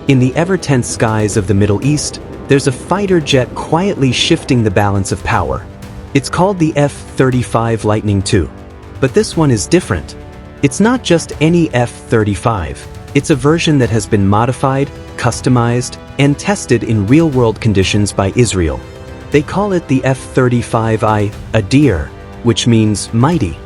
In the ever-tense skies of the Middle East, there's a fighter jet quietly shifting the balance of power. It's called the F-35 Lightning II. But this one is different. It's not just any F-35. It's a version that has been modified, customized, and tested in real-world conditions by Israel. They call it the F-35I, a deer, which means mighty.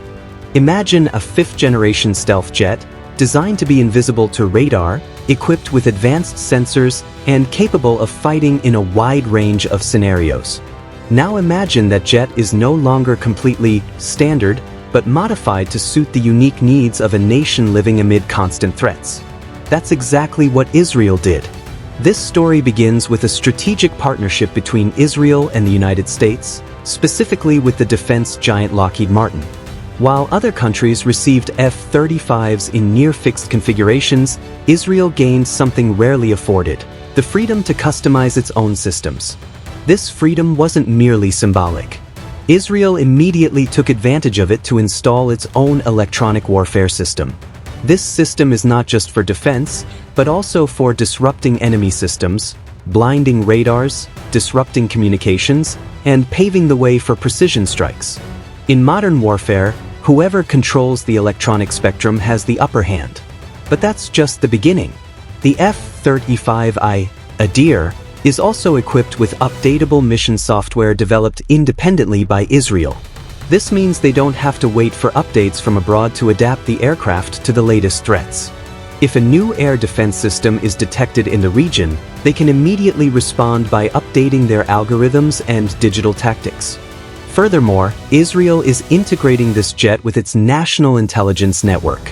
Imagine a fifth-generation stealth jet, designed to be invisible to radar, equipped with advanced sensors, and capable of fighting in a wide range of scenarios. Now imagine that jet is no longer completely standard, but modified to suit the unique needs of a nation living amid constant threats. That's exactly what Israel did. This story begins with a strategic partnership between Israel and the United States, specifically with the defense giant Lockheed Martin. While other countries received F-35s in near-fixed configurations, Israel gained something rarely afforded: the freedom to customize its own systems. This freedom wasn't merely symbolic. Israel immediately took advantage of it to install its own electronic warfare system. This system is not just for defense, but also for disrupting enemy systems, blinding radars, disrupting communications, and paving the way for precision strikes. In modern warfare, whoever controls the electronic spectrum has the upper hand. But that's just the beginning. The F-35I, a deer, is also equipped with updatable mission software developed independently by Israel. This means they don't have to wait for updates from abroad to adapt the aircraft to the latest threats. If a new air defense system is detected in the region, they can immediately respond by updating their algorithms and digital tactics. Furthermore, Israel is integrating this jet with its national intelligence network.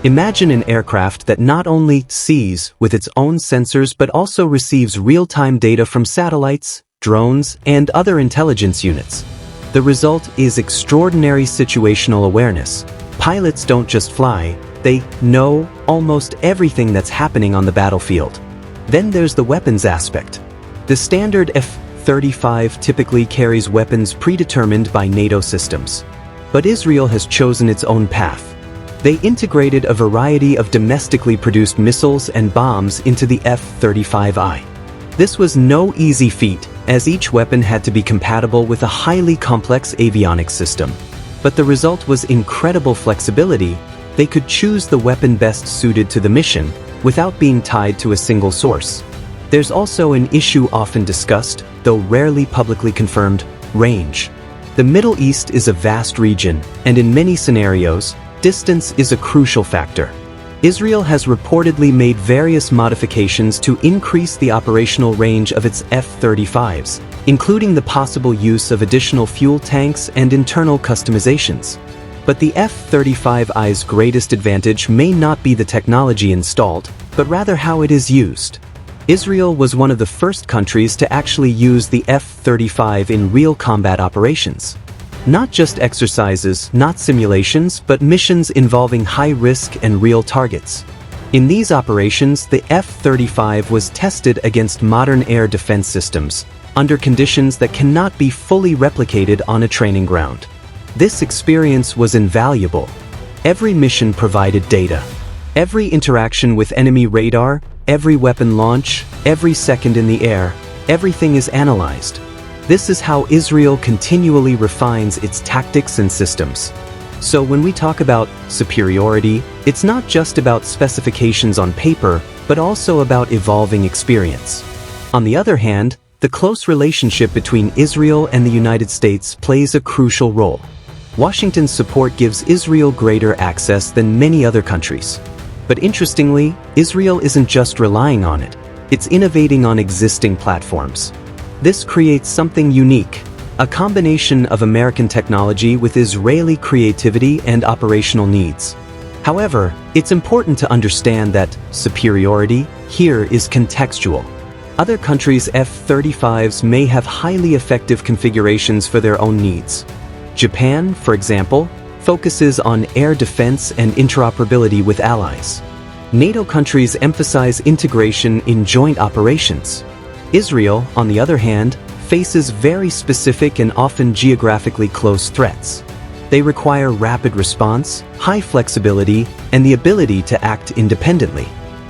Imagine an aircraft that not only sees with its own sensors but also receives real-time data from satellites, drones, and other intelligence units. The result is extraordinary situational awareness. Pilots don't just fly, they know almost everything that's happening on the battlefield. Then there's the weapons aspect. The standard F-35 typically carries weapons predetermined by NATO systems. But Israel has chosen its own path. They integrated a variety of domestically produced missiles and bombs into the F-35I. This was no easy feat, as each weapon had to be compatible with a highly complex avionics system. But the result was incredible flexibility. They could choose the weapon best suited to the mission, without being tied to a single source. There's also an issue often discussed, though rarely publicly confirmed: range. The Middle East is a vast region, and in many scenarios, distance is a crucial factor. Israel has reportedly made various modifications to increase the operational range of its F-35s, including the possible use of additional fuel tanks and internal customizations. But the F-35I's greatest advantage may not be the technology installed, but rather how it is used. Israel was one of the first countries to actually use the F-35 in real combat operations. Not just exercises, not simulations, but missions involving high risk and real targets. In these operations, the F-35 was tested against modern air defense systems, under conditions that cannot be fully replicated on a training ground. This experience was invaluable. Every mission provided data. Every interaction with enemy radar, every weapon launch, every second in the air, everything is analyzed. This is how Israel continually refines its tactics and systems. So when we talk about superiority, it's not just about specifications on paper, but also about evolving experience. On the other hand, the close relationship between Israel and the United States plays a crucial role. Washington's support gives Israel greater access than many other countries. But interestingly, Israel isn't just relying on it, it's innovating on existing platforms. This creates something unique, a combination of American technology with Israeli creativity and operational needs. However, it's important to understand that superiority here is contextual. Other countries' F-35s may have highly effective configurations for their own needs. Japan, for example, focuses on air defense and interoperability with allies. NATO countries emphasize integration in joint operations. Israel, on the other hand, faces very specific and often geographically close threats. They require rapid response, high flexibility, and the ability to act independently.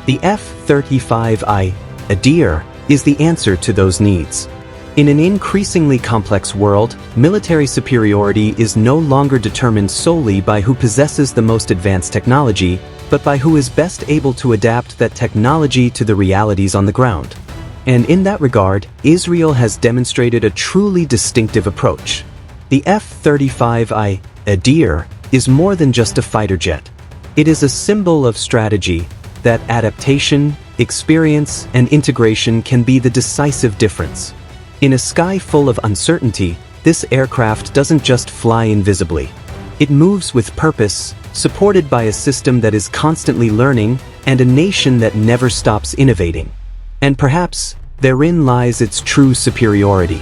The F-35I, a deer, is the answer to those needs. In an increasingly complex world, military superiority is no longer determined solely by who possesses the most advanced technology, but by who is best able to adapt that technology to the realities on the ground. And in that regard, Israel has demonstrated a truly distinctive approach. The F-35I, a deer, is more than just a fighter jet. It is a symbol of strategy, that adaptation, experience, and integration can be the decisive difference. In a sky full of uncertainty, this aircraft doesn't just fly invisibly. It moves with purpose, supported by a system that is constantly learning and a nation that never stops innovating. And perhaps, therein lies its true superiority.